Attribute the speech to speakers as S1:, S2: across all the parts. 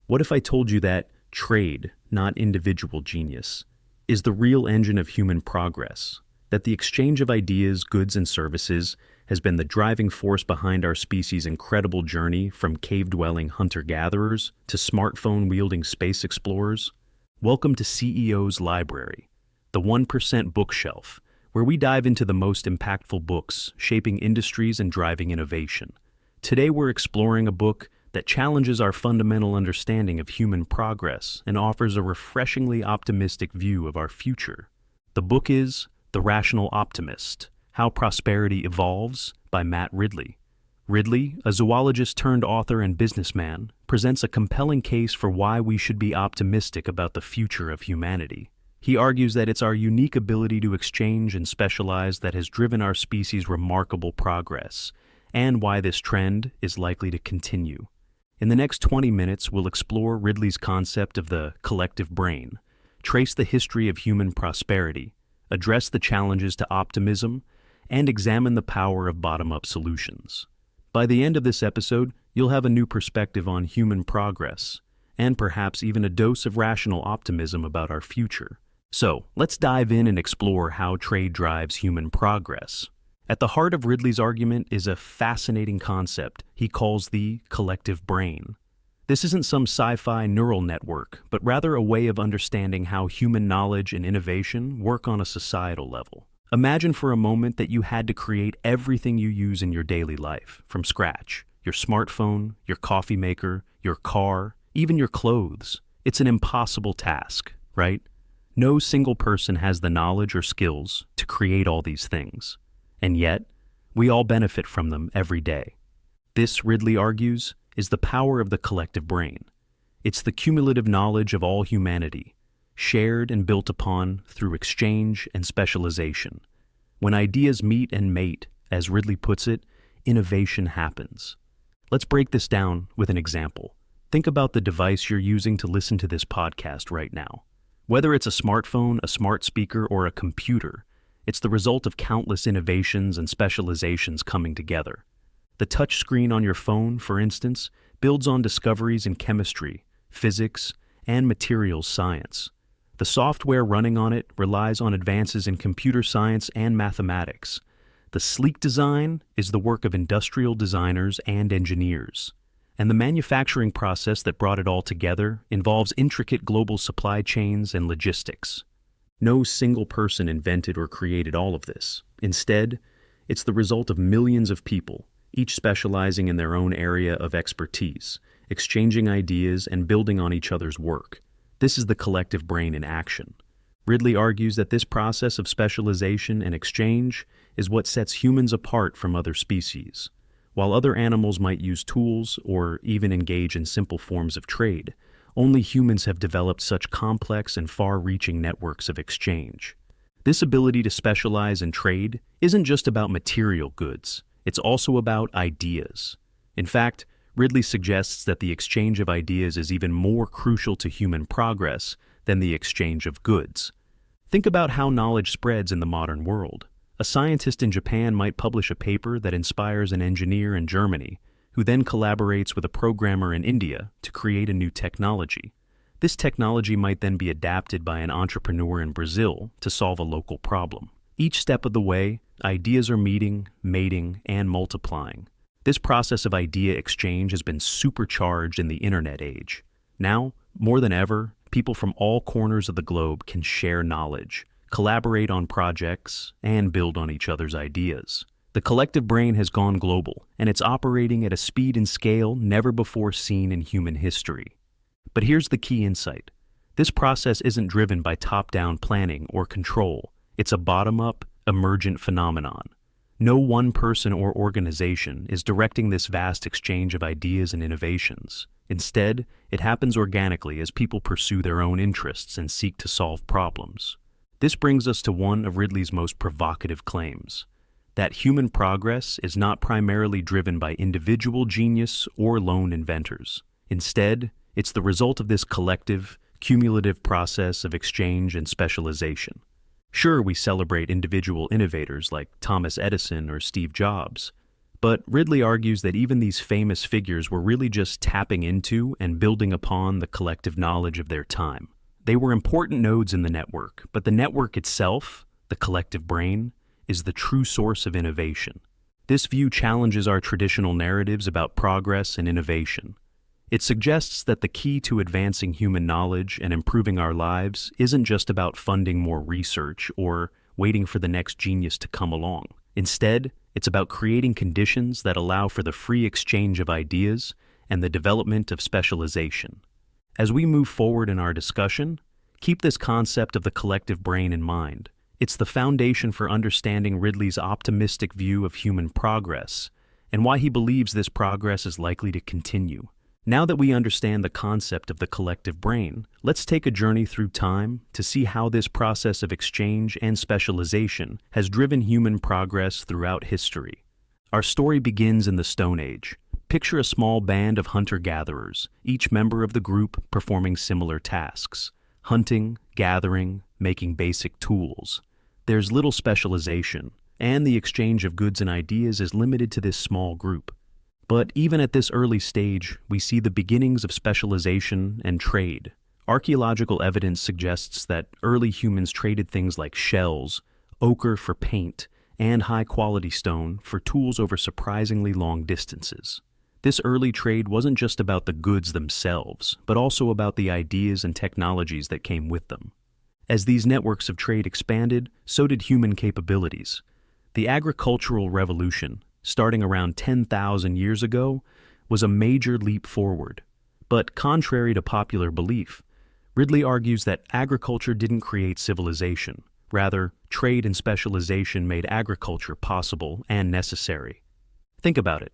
S1: What if I told you that trade, not individual genius, is the real engine of human progress? That the exchange of ideas, goods, and services has been the driving force behind our species' incredible journey from cave-dwelling hunter-gatherers to smartphone-wielding space explorers? Welcome to CEO's Library, the 1% bookshelf, where we dive into the most impactful books shaping industries and driving innovation. Today we're exploring a book that challenges our fundamental understanding of human progress and offers a refreshingly optimistic view of our future. The book is The Rational Optimist: How Prosperity Evolves by Matt Ridley. Ridley, a zoologist turned author and businessman, presents a compelling case for why we should be optimistic about the future of humanity. He argues that it's our unique ability to exchange and specialize that has driven our species' remarkable progress, and why this trend is likely to continue. In the next 20 minutes, we'll explore Ridley's concept of the collective brain, trace the history of human prosperity, address the challenges to optimism, and examine the power of bottom-up solutions. By the end of this episode, you'll have a new perspective on human progress, and perhaps even a dose of rational optimism about our future. So, let's dive in and explore how trade drives human progress. At the heart of Ridley's argument is a fascinating concept he calls the collective brain. This isn't some sci-fi neural network, but rather a way of understanding how human knowledge and innovation work on a societal level. Imagine for a moment that you had to create everything you use in your daily life from scratch. Your smartphone, your coffee maker, your car, even your clothes. It's an impossible task, right? No single person has the knowledge or skills to create all these things. And yet, we all benefit from them every day. This, Ridley argues, is the power of the collective brain. It's the cumulative knowledge of all humanity, shared and built upon through exchange and specialization. When ideas meet and mate, as Ridley puts it, innovation happens. Let's break this down with an example. Think about the device you're using to listen to this podcast right now. Whether it's a smartphone, a smart speaker, or a computer, it's the result of countless innovations and specializations coming together. The touch screen on your phone, for instance, builds on discoveries in chemistry, physics, and materials science. The software running on it relies on advances in computer science and mathematics. The sleek design is the work of industrial designers and engineers. And the manufacturing process that brought it all together involves intricate global supply chains and logistics. No single person invented or created all of this. Instead, it's the result of millions of people, each specializing in their own area of expertise, exchanging ideas and building on each other's work. This is the collective brain in action. Ridley argues that this process of specialization and exchange is what sets humans apart from other species. While other animals might use tools or even engage in simple forms of trade, only humans have developed such complex and far-reaching networks of exchange. This ability to specialize and trade isn't just about material goods, it's also about ideas. In fact, Ridley suggests that the exchange of ideas is even more crucial to human progress than the exchange of goods. Think about how knowledge spreads in the modern world. A scientist in Japan might publish a paper that inspires an engineer in Germany, who then collaborates with a programmer in India to create a new technology. This technology might then be adapted by an entrepreneur in Brazil to solve a local problem. Each step of the way, ideas are meeting, mating, and multiplying. This process of idea exchange has been supercharged in the internet age. Now, more than ever, people from all corners of the globe can share knowledge, collaborate on projects, and build on each other's ideas. The collective brain has gone global, and it's operating at a speed and scale never before seen in human history. But here's the key insight. This process isn't driven by top-down planning or control. It's a bottom-up, emergent phenomenon. No one person or organization is directing this vast exchange of ideas and innovations. Instead, it happens organically as people pursue their own interests and seek to solve problems. This brings us to one of Ridley's most provocative claims: that human progress is not primarily driven by individual genius or lone inventors. Instead, it's the result of this collective, cumulative process of exchange and specialization. Sure, we celebrate individual innovators like Thomas Edison or Steve Jobs, But Ridley argues that even these famous figures were really just tapping into and building upon the collective knowledge of their time. They were important nodes in the network, but the network itself, the collective brain, is the true source of innovation. This view challenges our traditional narratives about progress and innovation. It suggests that the key to advancing human knowledge and improving our lives isn't just about funding more research or waiting for the next genius to come along. Instead, it's about creating conditions that allow for the free exchange of ideas and the development of specialization. As we move forward in our discussion, keep this concept of the collective brain in mind. It's the foundation for understanding Ridley's optimistic view of human progress and why he believes this progress is likely to continue. Now that we understand the concept of the collective brain, let's take a journey through time to see how this process of exchange and specialization has driven human progress throughout history. Our story begins in the Stone Age. Picture a small band of hunter-gatherers, each member of the group performing similar tasks: hunting, gathering, making basic tools. There's little specialization, and the exchange of goods and ideas is limited to this small group. But even at this early stage, we see the beginnings of specialization and trade. Archaeological evidence suggests that early humans traded things like shells, ochre for paint, and high-quality stone for tools over surprisingly long distances. This early trade wasn't just about the goods themselves, but also about the ideas and technologies that came with them. As these networks of trade expanded, so did human capabilities. The agricultural revolution, starting around 10,000 years ago, was a major leap forward. But contrary to popular belief, Ridley argues that agriculture didn't create civilization. Rather, trade and specialization made agriculture possible and necessary. Think about it.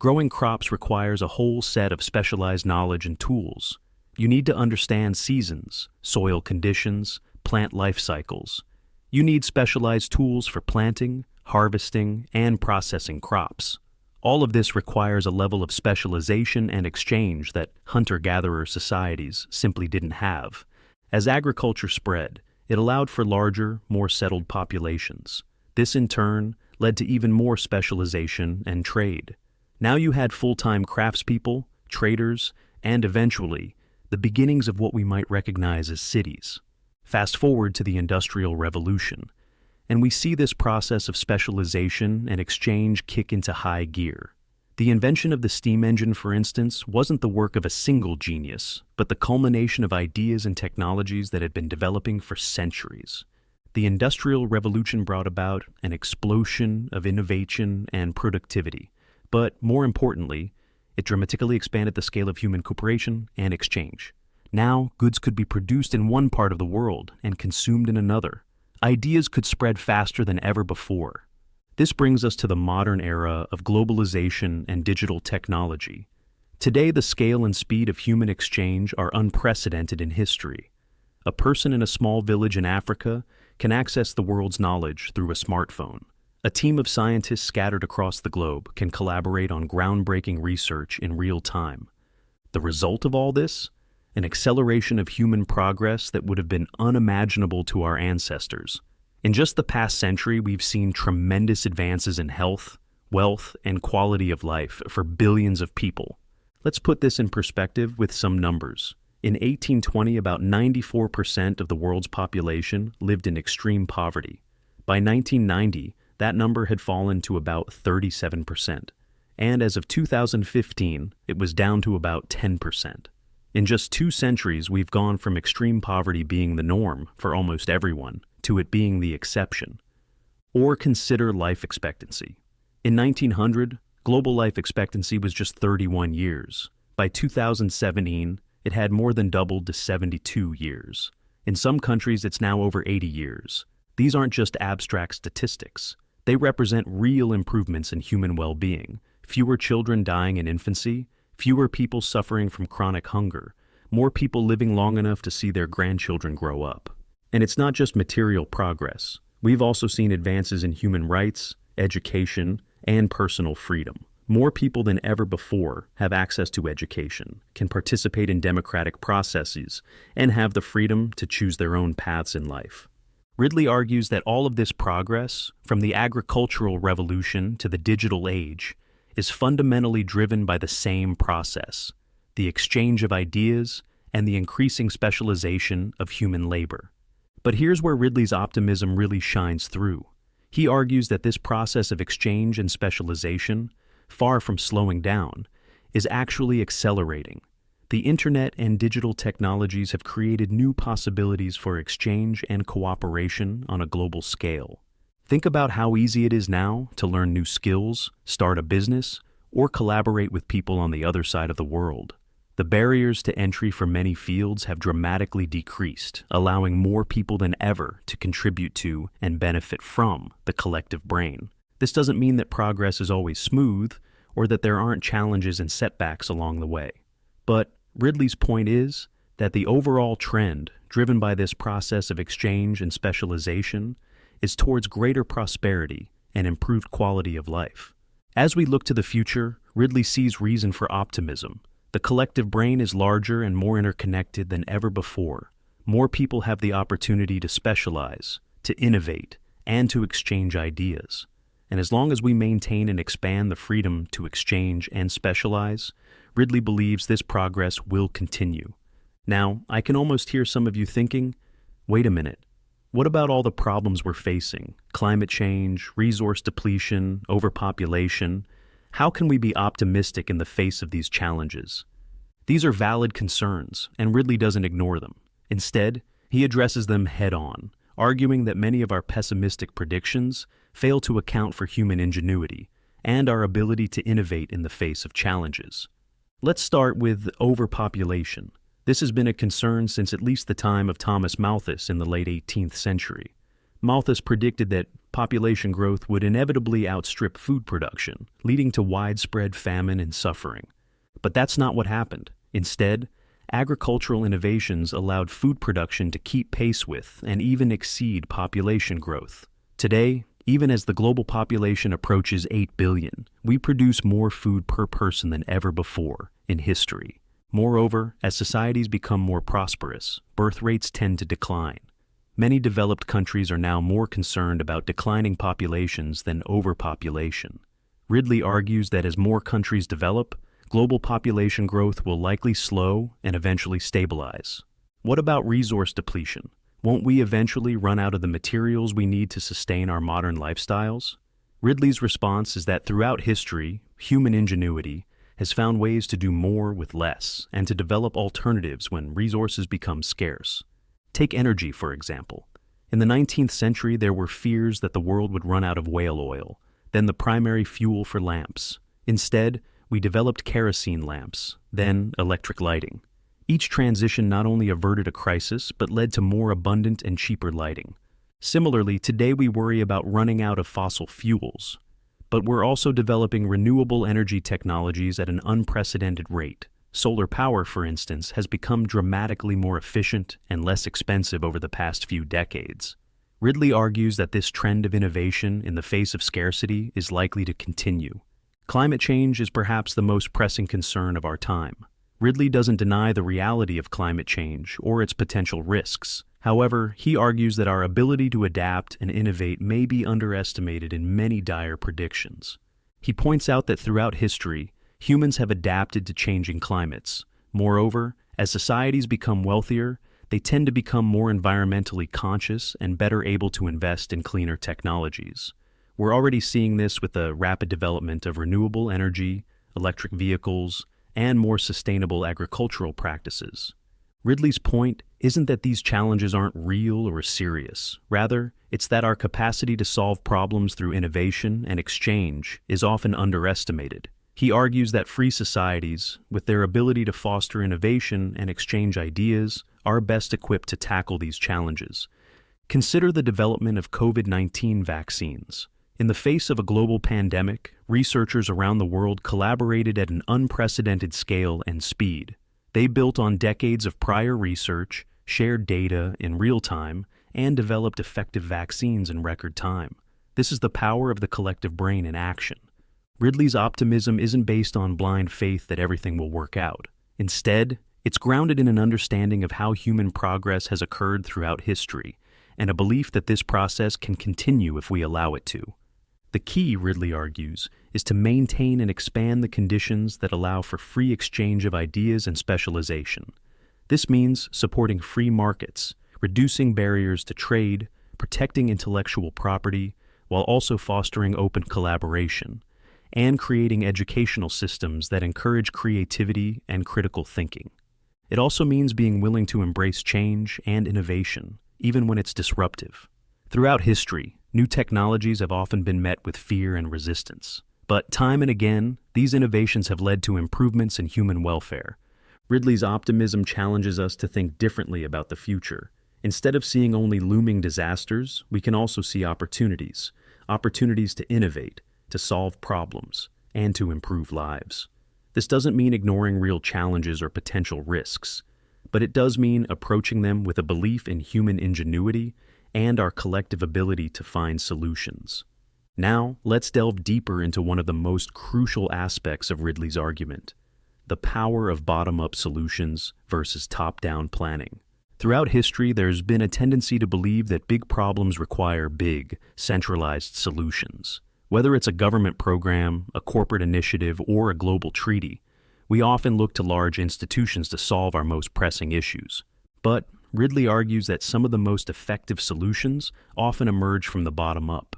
S1: Growing crops requires a whole set of specialized knowledge and tools. You need to understand seasons, soil conditions, plant life cycles. You need specialized tools for planting, harvesting, and processing crops. All of this requires a level of specialization and exchange that hunter-gatherer societies simply didn't have. As agriculture spread, it allowed for larger, more settled populations. This, in turn, led to even more specialization and trade. Now you had full-time craftspeople, traders, and eventually, the beginnings of what we might recognize as cities. Fast forward to the Industrial Revolution, and we see this process of specialization and exchange kick into high gear. The invention of the steam engine, for instance, wasn't the work of a single genius, but the culmination of ideas and technologies that had been developing for centuries. The Industrial Revolution brought about an explosion of innovation and productivity, but more importantly, it dramatically expanded the scale of human cooperation and exchange. Now, goods could be produced in one part of the world and consumed in another. Ideas could spread faster than ever before. This brings us to the modern era of globalization and digital technology. Today, the scale and speed of human exchange are unprecedented in history. A person in a small village in Africa can access the world's knowledge through a smartphone. A team of scientists scattered across the globe can collaborate on groundbreaking research in real time. The result of all this? An acceleration of human progress that would have been unimaginable to our ancestors. In just the past century, we've seen tremendous advances in health, wealth, and quality of life for billions of people. Let's put this in perspective with some numbers. In 1820, about 94% of the world's population lived in extreme poverty. By 1990, that number had fallen to about 37%, and as of 2015, it was down to about 10%. In just 2 centuries, we've gone from extreme poverty being the norm for almost everyone to it being the exception. Or consider life expectancy. In 1900, global life expectancy was just 31 years. By 2017, it had more than doubled to 72 years. In some countries, it's now over 80 years. These aren't just abstract statistics. They represent real improvements in human well-being. Fewer children dying in infancy, fewer people suffering from chronic hunger, more people living long enough to see their grandchildren grow up. And it's not just material progress. We've also seen advances in human rights, education, and personal freedom. More people than ever before have access to education, can participate in democratic processes, and have the freedom to choose their own paths in life. Ridley argues that all of this progress, from the agricultural revolution to the digital age, is fundamentally driven by the same process: the exchange of ideas and the increasing specialization of human labor. But here's where Ridley's optimism really shines through. He argues that this process of exchange and specialization, far from slowing down, is actually accelerating. The internet and digital technologies have created new possibilities for exchange and cooperation on a global scale. Think about how easy it is now to learn new skills, start a business, or collaborate with people on the other side of the world. The barriers to entry for many fields have dramatically decreased, allowing more people than ever to contribute to and benefit from the collective brain. This doesn't mean that progress is always smooth or that there aren't challenges and setbacks along the way. But Ridley's point is that the overall trend, driven by this process of exchange and specialization, is towards greater prosperity and improved quality of life. As we look to the future, Ridley sees reason for optimism. The collective brain is larger and more interconnected than ever before. More people have the opportunity to specialize, to innovate, and to exchange ideas. And as long as we maintain and expand the freedom to exchange and specialize, Ridley believes this progress will continue. Now, I can almost hear some of you thinking, wait a minute, what about all the problems we're facing? Climate change, resource depletion, overpopulation. How can we be optimistic in the face of these challenges? These are valid concerns, and Ridley doesn't ignore them. Instead, he addresses them head-on, arguing that many of our pessimistic predictions fail to account for human ingenuity and our ability to innovate in the face of challenges. Let's start with overpopulation. This has been a concern since at least the time of Thomas Malthus in the late 18th century. Malthus predicted that population growth would inevitably outstrip food production, leading to widespread famine and suffering. But that's not what happened. Instead, agricultural innovations allowed food production to keep pace with and even exceed population growth. Today, even as the global population approaches 8 billion, we produce more food per person than ever before in history. Moreover, as societies become more prosperous, birth rates tend to decline. Many developed countries are now more concerned about declining populations than overpopulation. Ridley argues that as more countries develop, global population growth will likely slow and eventually stabilize. What about resource depletion? Won't we eventually run out of the materials we need to sustain our modern lifestyles? Ridley's response is that throughout history, human ingenuity has found ways to do more with less and to develop alternatives when resources become scarce. Take energy, for example. In the 19th century, there were fears that the world would run out of whale oil, then the primary fuel for lamps. Instead, we developed kerosene lamps, then electric lighting. Each transition not only averted a crisis, but led to more abundant and cheaper lighting. Similarly, today we worry about running out of fossil fuels, but we're also developing renewable energy technologies at an unprecedented rate. Solar power, for instance, has become dramatically more efficient and less expensive over the past few decades. Ridley argues that this trend of innovation in the face of scarcity is likely to continue. Climate change is perhaps the most pressing concern of our time. Ridley doesn't deny the reality of climate change or its potential risks. However, he argues that our ability to adapt and innovate may be underestimated in many dire predictions. He points out that throughout history, humans have adapted to changing climates. Moreover, as societies become wealthier, they tend to become more environmentally conscious and better able to invest in cleaner technologies. We're already seeing this with the rapid development of renewable energy, electric vehicles, and more sustainable agricultural practices. Ridley's point isn't that these challenges aren't real or serious. Rather, it's that our capacity to solve problems through innovation and exchange is often underestimated. He argues that free societies, with their ability to foster innovation and exchange ideas, are best equipped to tackle these challenges. Consider the development of COVID-19 vaccines. In the face of a global pandemic, researchers around the world collaborated at an unprecedented scale and speed. They built on decades of prior research, shared data in real time, and developed effective vaccines in record time. This is the power of the collective brain in action. Ridley's optimism isn't based on blind faith that everything will work out. Instead, it's grounded in an understanding of how human progress has occurred throughout history, and a belief that this process can continue if we allow it to. The key, Ridley argues, is to maintain and expand the conditions that allow for free exchange of ideas and specialization. This means supporting free markets, reducing barriers to trade, protecting intellectual property, while also fostering open collaboration, and creating educational systems that encourage creativity and critical thinking. It also means being willing to embrace change and innovation, even when it's disruptive. Throughout history, new technologies have often been met with fear and resistance. But time and again, these innovations have led to improvements in human welfare. Ridley's optimism challenges us to think differently about the future. Instead of seeing only looming disasters, we can also see opportunities to innovate, to solve problems, and to improve lives. This doesn't mean ignoring real challenges or potential risks, but it does mean approaching them with a belief in human ingenuity and our collective ability to find solutions. Now, let's delve deeper into one of the most crucial aspects of Ridley's argument: the power of bottom-up solutions versus top-down planning. Throughout history, there's been a tendency to believe that big problems require big, centralized solutions. Whether it's a government program, a corporate initiative, or a global treaty, we often look to large institutions to solve our most pressing issues. But Ridley argues that some of the most effective solutions often emerge from the bottom up.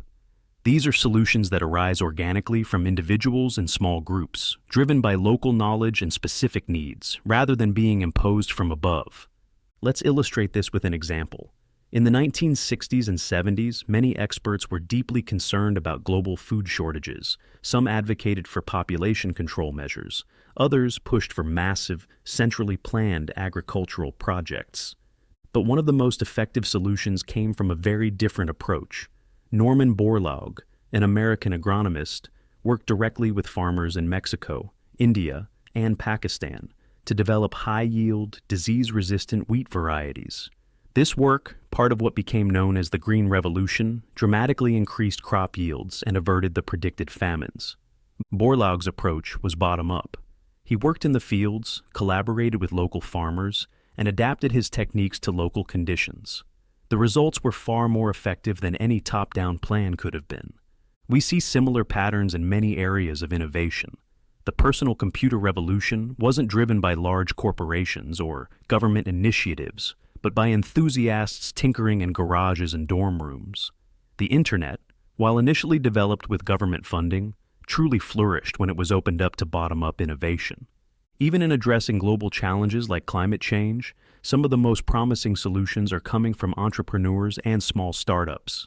S1: These are solutions that arise organically from individuals and small groups, driven by local knowledge and specific needs, rather than being imposed from above. Let's illustrate this with an example. In the 1960s and 70s, many experts were deeply concerned about global food shortages. Some advocated for population control measures. Others pushed for massive, centrally planned agricultural projects. But one of the most effective solutions came from a very different approach. Norman Borlaug, an American agronomist, worked directly with farmers in Mexico, India, and Pakistan to develop high-yield, disease-resistant wheat varieties. This work, part of what became known as the Green Revolution, dramatically increased crop yields and averted the predicted famines. Borlaug's approach was bottom-up. He worked in the fields, collaborated with local farmers, and adapted his techniques to local conditions. The results were far more effective than any top-down plan could have been. We see similar patterns in many areas of innovation. The personal computer revolution wasn't driven by large corporations or government initiatives, but by enthusiasts tinkering in garages and dorm rooms. The Internet, while initially developed with government funding, truly flourished when it was opened up to bottom-up innovation. Even in addressing global challenges like climate change, some of the most promising solutions are coming from entrepreneurs and small startups.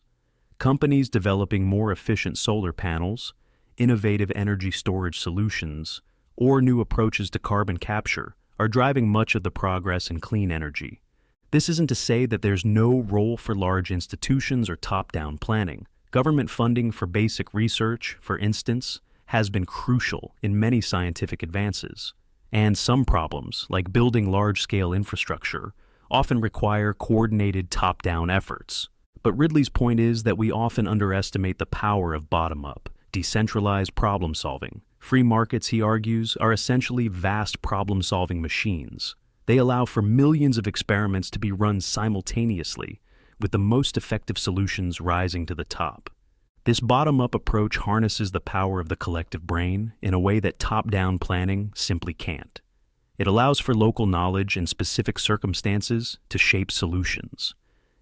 S1: Companies developing more efficient solar panels, innovative energy storage solutions, or new approaches to carbon capture are driving much of the progress in clean energy. This isn't to say that there's no role for large institutions or top-down planning. Government funding for basic research, for instance, has been crucial in many scientific advances. And some problems, like building large-scale infrastructure, often require coordinated top-down efforts. But Ridley's point is that we often underestimate the power of bottom-up, decentralized problem-solving. Free markets, he argues, are essentially vast problem-solving machines. They allow for millions of experiments to be run simultaneously, with the most effective solutions rising to the top. This bottom-up approach harnesses the power of the collective brain in a way that top-down planning simply can't. It allows for local knowledge and specific circumstances to shape solutions.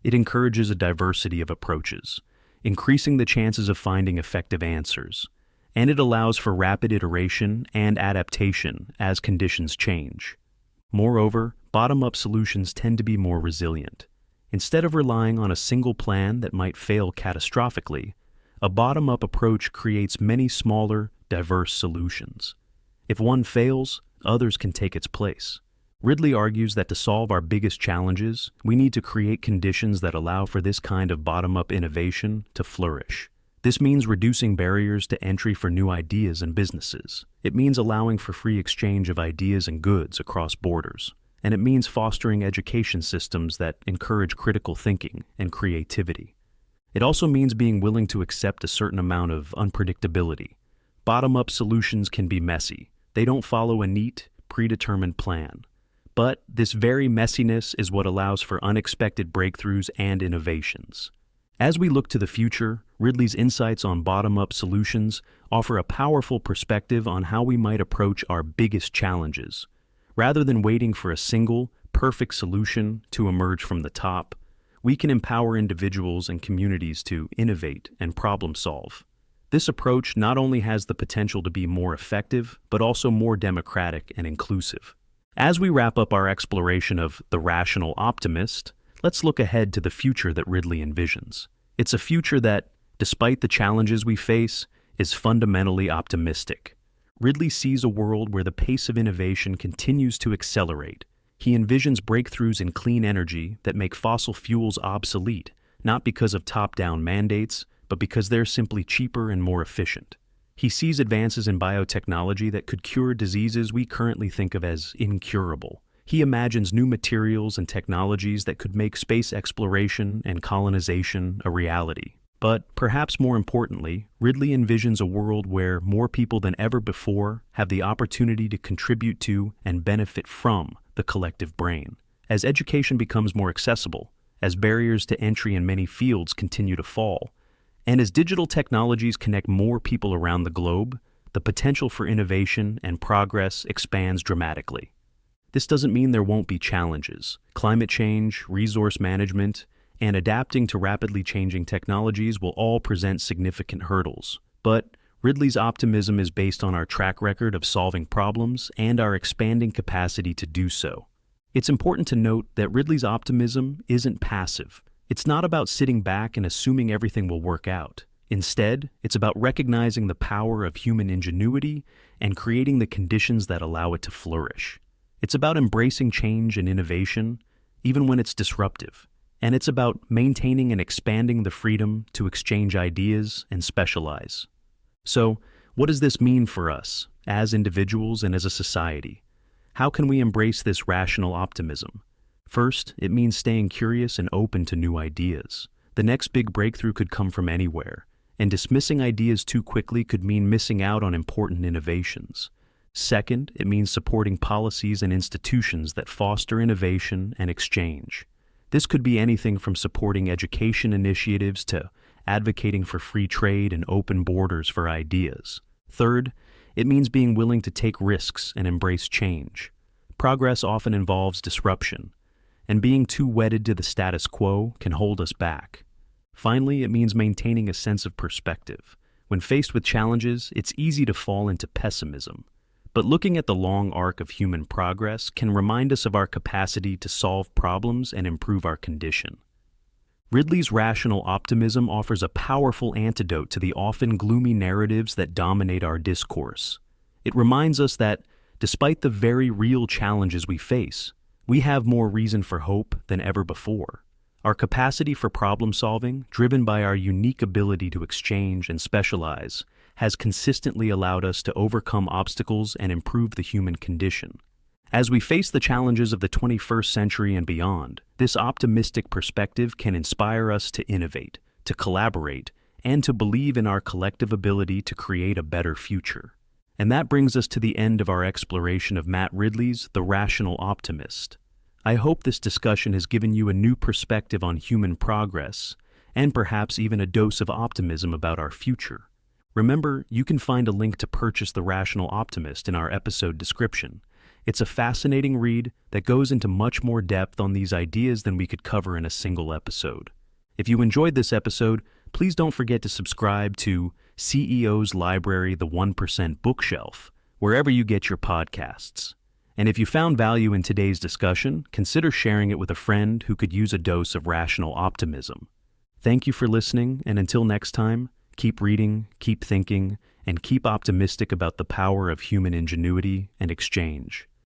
S1: It encourages a diversity of approaches, increasing the chances of finding effective answers, and it allows for rapid iteration and adaptation as conditions change. Moreover, bottom-up solutions tend to be more resilient. Instead of relying on a single plan that might fail catastrophically, a bottom-up approach creates many smaller, diverse solutions. If one fails, others can take its place. Ridley argues that to solve our biggest challenges, we need to create conditions that allow for this kind of bottom-up innovation to flourish. This means reducing barriers to entry for new ideas and businesses. It means allowing for free exchange of ideas and goods across borders. And it means fostering education systems that encourage critical thinking and creativity. It also means being willing to accept a certain amount of unpredictability. Bottom-up solutions can be messy. They don't follow a neat, predetermined plan. But this very messiness is what allows for unexpected breakthroughs and innovations. As we look to the future, Ridley's insights on bottom-up solutions offer a powerful perspective on how we might approach our biggest challenges. Rather than waiting for a single, perfect solution to emerge from the top, we can empower individuals and communities to innovate and problem solve. This approach not only has the potential to be more effective, but also more democratic and inclusive. As we wrap up our exploration of the Rational Optimist, let's look ahead to the future that Ridley envisions. It's a future that, despite the challenges we face, is fundamentally optimistic. Ridley sees a world where the pace of innovation continues to accelerate. He envisions breakthroughs in clean energy that make fossil fuels obsolete, not because of top-down mandates, but because they're simply cheaper and more efficient. He sees advances in biotechnology that could cure diseases we currently think of as incurable. He imagines new materials and technologies that could make space exploration and colonization a reality. But perhaps more importantly, Ridley envisions a world where more people than ever before have the opportunity to contribute to and benefit from the collective brain. As education becomes more accessible, as barriers to entry in many fields continue to fall, and as digital technologies connect more people around the globe, the potential for innovation and progress expands dramatically. This doesn't mean there won't be challenges. Climate change, resource management, and adapting to rapidly changing technologies will all present significant hurdles. But Ridley's optimism is based on our track record of solving problems and our expanding capacity to do so. It's important to note that Ridley's optimism isn't passive. It's not about sitting back and assuming everything will work out. Instead, it's about recognizing the power of human ingenuity and creating the conditions that allow it to flourish. It's about embracing change and innovation, even when it's disruptive. And it's about maintaining and expanding the freedom to exchange ideas and specialize. So, what does this mean for us, as individuals and as a society? How can we embrace this rational optimism? First, it means staying curious and open to new ideas. The next big breakthrough could come from anywhere, and dismissing ideas too quickly could mean missing out on important innovations. Second, it means supporting policies and institutions that foster innovation and exchange. This could be anything from supporting education initiatives to advocating for free trade and open borders for ideas. Third, it means being willing to take risks and embrace change. Progress often involves disruption, and being too wedded to the status quo can hold us back. Finally, it means maintaining a sense of perspective. When faced with challenges, it's easy to fall into pessimism. But looking at the long arc of human progress can remind us of our capacity to solve problems and improve our condition. Ridley's rational optimism offers a powerful antidote to the often gloomy narratives that dominate our discourse. It reminds us that, despite the very real challenges we face, we have more reason for hope than ever before. Our capacity for problem solving, driven by our unique ability to exchange and specialize, has consistently allowed us to overcome obstacles and improve the human condition. As we face the challenges of the 21st century and beyond, this optimistic perspective can inspire us to innovate, to collaborate, and to believe in our collective ability to create a better future. And that brings us to the end of our exploration of Matt Ridley's The Rational Optimist. I hope this discussion has given you a new perspective on human progress, and perhaps even a dose of optimism about our future. Remember, you can find a link to purchase The Rational Optimist in our episode description. It's a fascinating read that goes into much more depth on these ideas than we could cover in a single episode. If you enjoyed this episode, please don't forget to subscribe to CEO's Library, the 1% Bookshelf, wherever you get your podcasts. And if you found value in today's discussion, consider sharing it with a friend who could use a dose of rational optimism. Thank you for listening, and until next time, keep reading, keep thinking, and keep optimistic about the power of human ingenuity and exchange.